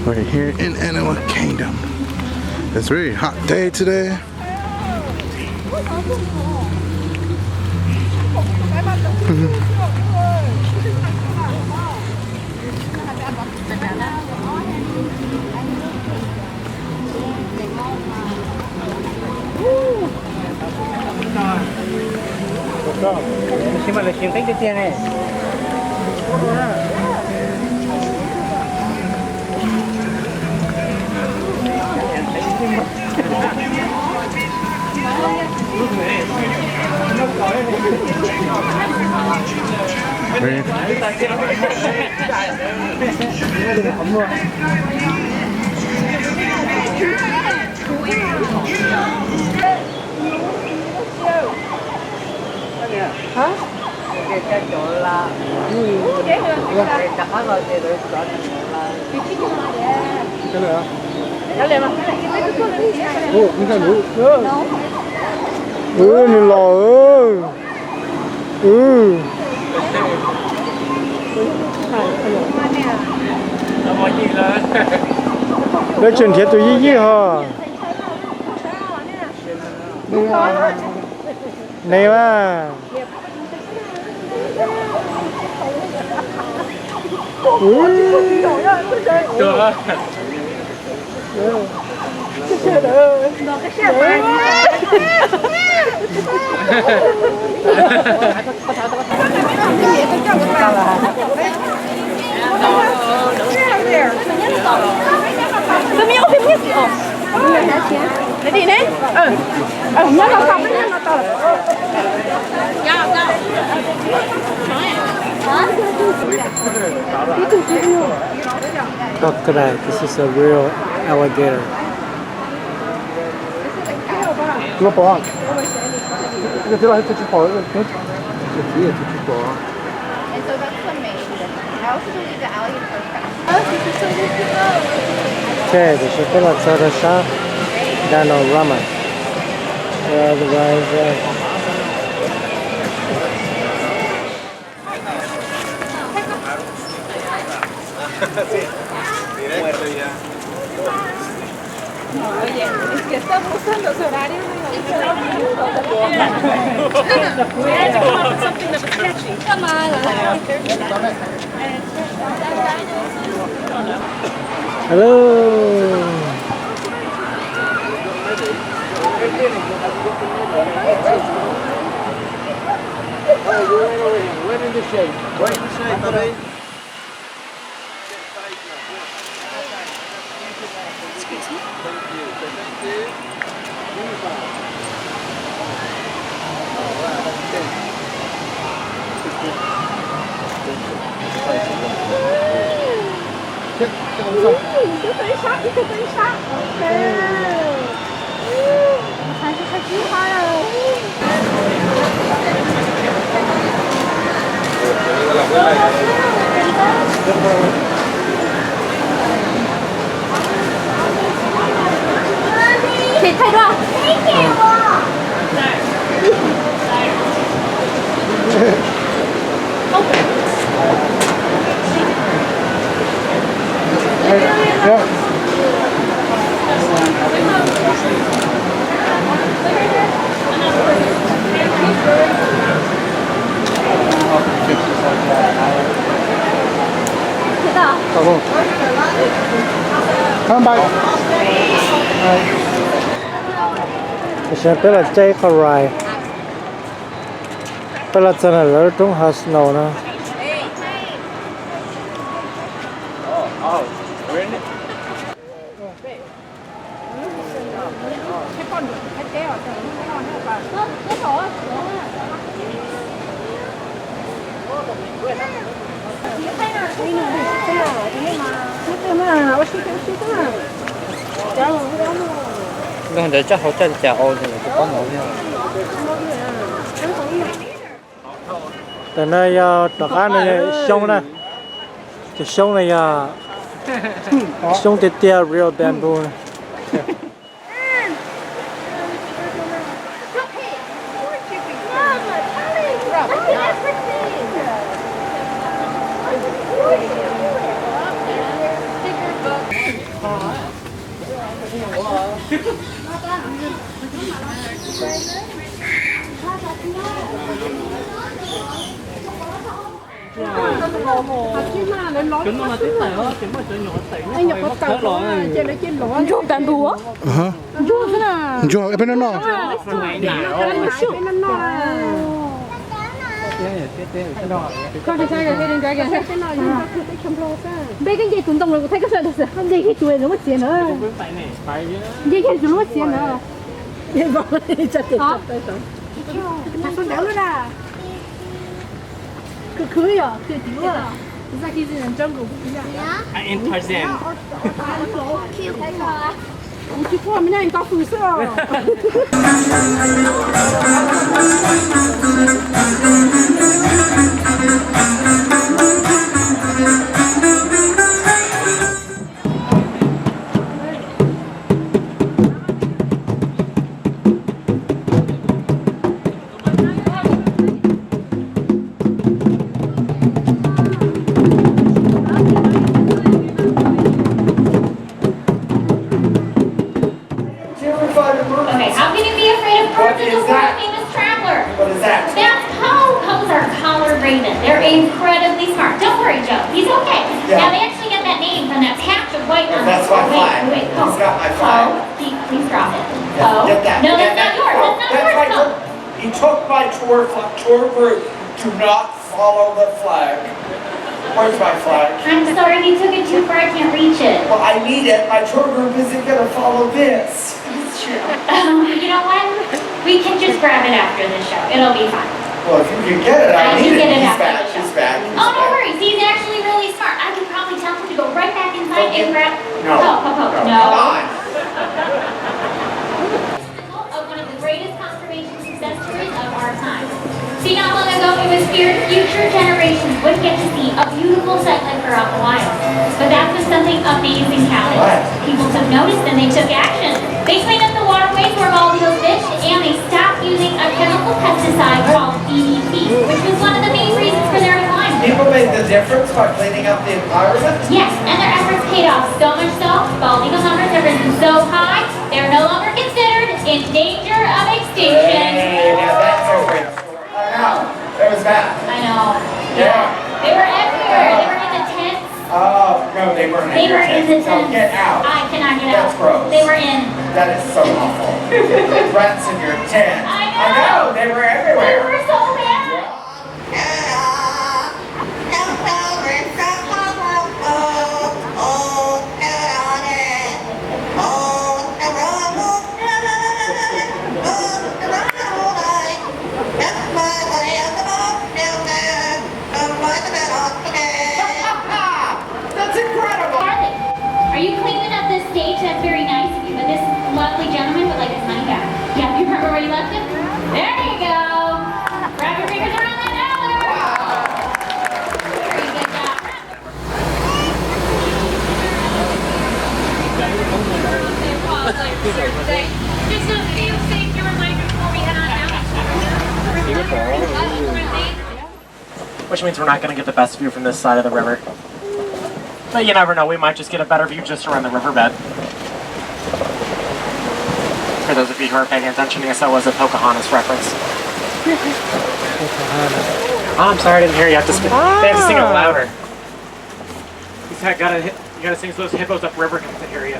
We're here in Animal Kingdom. It's a very hot day today. Nhưng mà là chuyện thích cái tiền này. Hả? Cái chỗ là đặt hết rồi thì được chọn là Cái này à? Cái này mà. Ồ,你看牛。你老ơi. mọi gì là Để chuyển thiệt tụi gì hả? Này mà. được Cái gì đấy? Nhớ nó không, nhớ nó to. Crocodile. This is a real alligator. Nó bỏ. Cái thứ này tôi chỉ bỏ cái thứ này tôi chỉ bỏ. And so that's the main. I also believe the alligator first. Oh, this is so beautiful. Okay, this is the shop. Dinorama. Otherwise, Oye, es que estamos usando los horarios hello. Wait in the shade. Wait in the shade, baby. Excuse me? Thank you. Thank you. Cái tay sát, cái tay sát. Ok. Hai cái chú hai rồi. Thịt thay đâu? Yeah. Thịt à? Không. Không bay.ฉันเป็นละใจคารายเป็นละจันทร์แล้วต้องหาสโนว์นะ Gần để chắc hỗ trợ chả ôn thì là có nổi nha. Từ nay đặc án này sông này, cái sông này sông tiệt tiệt real bamboo này. Nyob bamboo á? Nyob thế nào? Nyob bên đó nọ. Con thấy cái đừng cái kìa. Bây cái gì tụi tông rồi thấy cái sao được? Cái gì cái chuối nó mất tiền nữa. Gì cái chuối nó mất tiền nữa. Vậy bảo chặt chặt tay xong. Nó xuống đéo luôn à? Cứ à? Cứ thiếu à? Ra khi gì làm trong cũng vậy. In Tarzan. Chị qua mình này có phụ sợ. Okay, how can you be afraid of birds as a world famous traveler? What is that? That's Poe. Poe's our collared raven. They're incredibly smart. Don't worry, Joe. He's okay. Yeah. Now they actually get that name from that patch of white on That's his my flag. Wait, He's Poe. got my flag. Poe, please drop it. Yeah, Poe. get that. No, Get that's not that. yours. No, That's not that's my yours. Poe. He took my tour group. Do not follow the flag. Where's my flag? I'm sorry, you took it too far. I can't reach it. Well, I need it. My tour group isn't going to follow this. It's true. You know what? We can just grab it after the show. It'll be fine. Well, if you can get it, I I need can get it He's after back. the show. He's back. He's Oh, no back. worries. He's actually really smart. I could probably tell him to go right back inside and grab. No. Poe. No. No. Come on. Of one of the greatest conservation success stories of our time. See, not long ago, it was feared future generations wouldn't get to see a beautiful sight like her out in the wild. But that's when something amazing happened. What? People took notice and they took action. They cleaned up the waterways where bald-eagle fish, and they stopped using a chemical pesticide called DDT, which was one of the main reasons for their decline. People made the difference by cleaning up the environment. Yes, and their efforts paid off so much so, bald eagle numbers have risen so high, they're no longer considered in danger of extinction. Hey, now that's a great story. I know. It was bad. I know. Yeah. They were everywhere. They were in the tents. Oh, no, they weren't They were in the So tents. get out. I cannot get That's out. gross. They were in. That is so awful. Rats in your tent. I know. I know, they were They everywhere. were so bad. That's incredible. Charlie, are you cleaning up this stage? That's very nice of you. But this lovely gentleman would like his money back. Yeah, do you remember where you left it? There you go. Wrap your fingers around that dollar. Very good job. Just a few things to remind before we head on out. Which means we're not going to get the best view from this side of the river. But you never know, we might just get a better view just around the riverbed. For those of you who are paying attention, yes, that was a Pocahontas reference. Oh, I'm sorry, I didn't hear you. Have to they have to sing it louder. You gotta sing so those hippos upriver can hear you.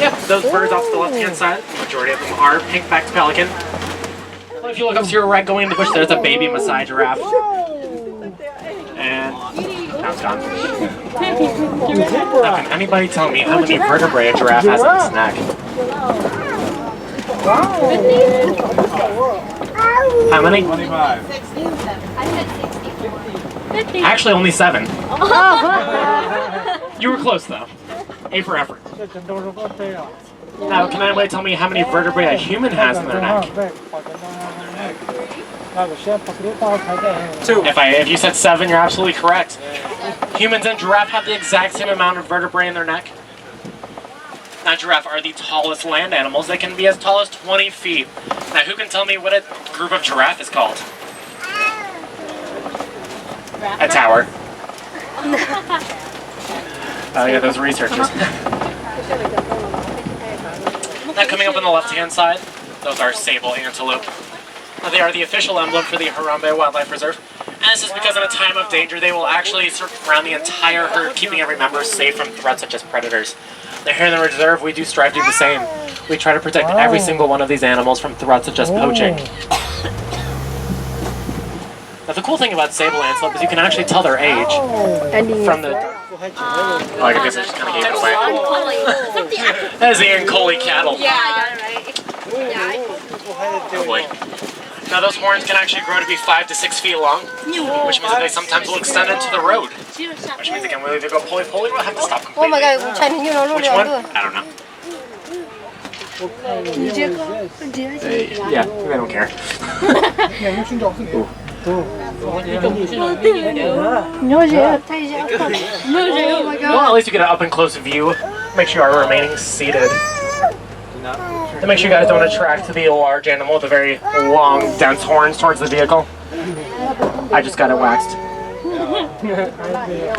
Yep, those birds off to the left-hand side, the majority of them are pink-backed pelican. Well, if you look up to your right going into the bush, there's a baby Maasai giraffe. And now it's gone. Now, can anybody tell me how many vertebrae a giraffe has in its neck? How many? 25. Actually, only 7. You were close, though. A for effort. Now, can anybody tell me how many vertebrae a human has in their neck? 2. If you said 7, you're absolutely correct. Humans and giraffe have the exact same amount of vertebrae in their neck. Now, giraffe are the tallest land animals. They can be as tall as 20 feet. Now, who can tell me what a group of giraffe is called? A tower. Oh yeah, those researchers. Now, coming up on the left-hand side, Those are sable antelope. Now, they are the official emblem for the Harambe Wildlife Reserve. And this is because in a time of danger, they will actually surround the entire herd, keeping every member safe from threats such as predators. Now, here in the reserve, we do strive to do the same. We try to protect every single one of these animals from threats such as poaching. Now, the cool thing about sable antelope is you can actually tell their age from the... Oh, I guess I just kind of gave it away. That is the Ankoli cattle. Yeah, I got it right. Oh boy. Now those horns can actually grow to be 5 to 6 feet long, which means that they sometimes will extend into the road. Which means they can either go pulley-pulley or have to stop completely. Oh my god, Which one? I don't know. Yeah, they don't care. Well, at least you get an up-and-close view. Make sure you are remaining seated. To make sure you guys don't attract the large animal with the very long, dense horns towards the vehicle. I just got it waxed.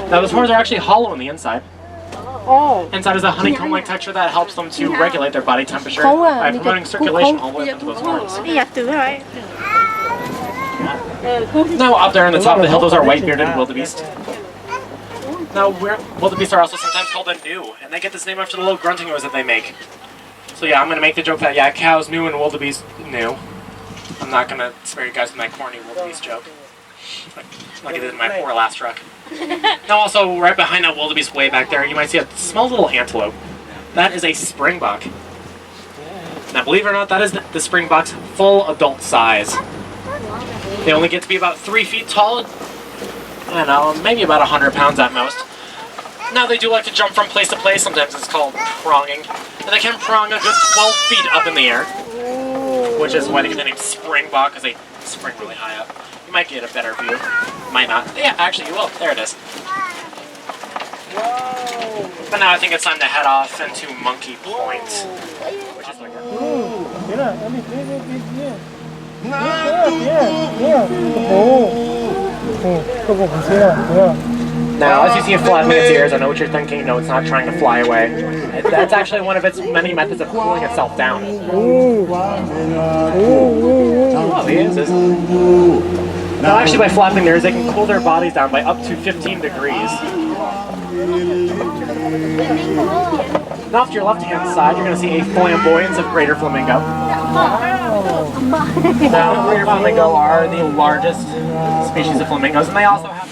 Now those horns are actually hollow on the inside. Inside is a honeycomb-like texture that helps them to regulate their body temperature by promoting circulation all the way up into those horns. Now up there on the top of the hill, those are white-bearded wildebeest. Now wildebeest are also sometimes called a gnu, and they get this name after the little grunting noise that they make. So yeah, I'm going to make the joke that, yeah, cows new and wildebeest new. I'm not going to spare you guys with my corny wildebeest joke. Like I did in my poor last truck. Now also, right behind that wildebeest way back there, you might see a small little antelope. That is a springbok. Now believe it or not, that is the springbok's full adult size. They only get to be about 3 feet tall, and maybe about 100 pounds at most. Now they do like to jump from place to place, sometimes it's called pronging. And they can prong a good 12 feet up in the air, which is why they get the name springbok, because they spring really high up. You might get a better view, might not. Yeah, actually you will, there it is. But now I think it's time to head off into Monkey Point, which is like Now, as you see it flapping its ears, I know what you're thinking. No, it's not trying to fly away. That's actually one of its many methods of cooling itself down. Oh, he is. Now, actually, by flapping their ears, they can cool their bodies down by up to 15 degrees. Now, to your left-hand side, you're going to see a flamboyance of greater flamingo. Now, greater flamingo are the largest species of flamingos, and they also have...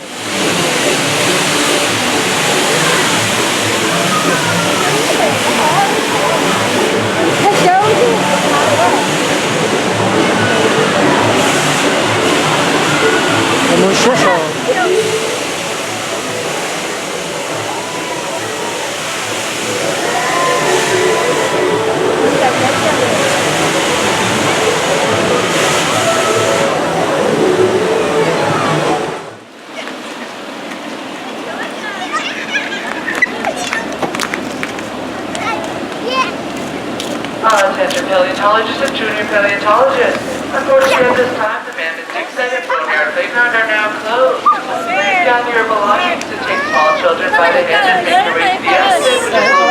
Attention paleontologists and junior paleontologists. Unfortunately, at this time, the Bandit excited program playground are now closed. Please gather your belongings and take small children by the hand and make your way to the exit, which is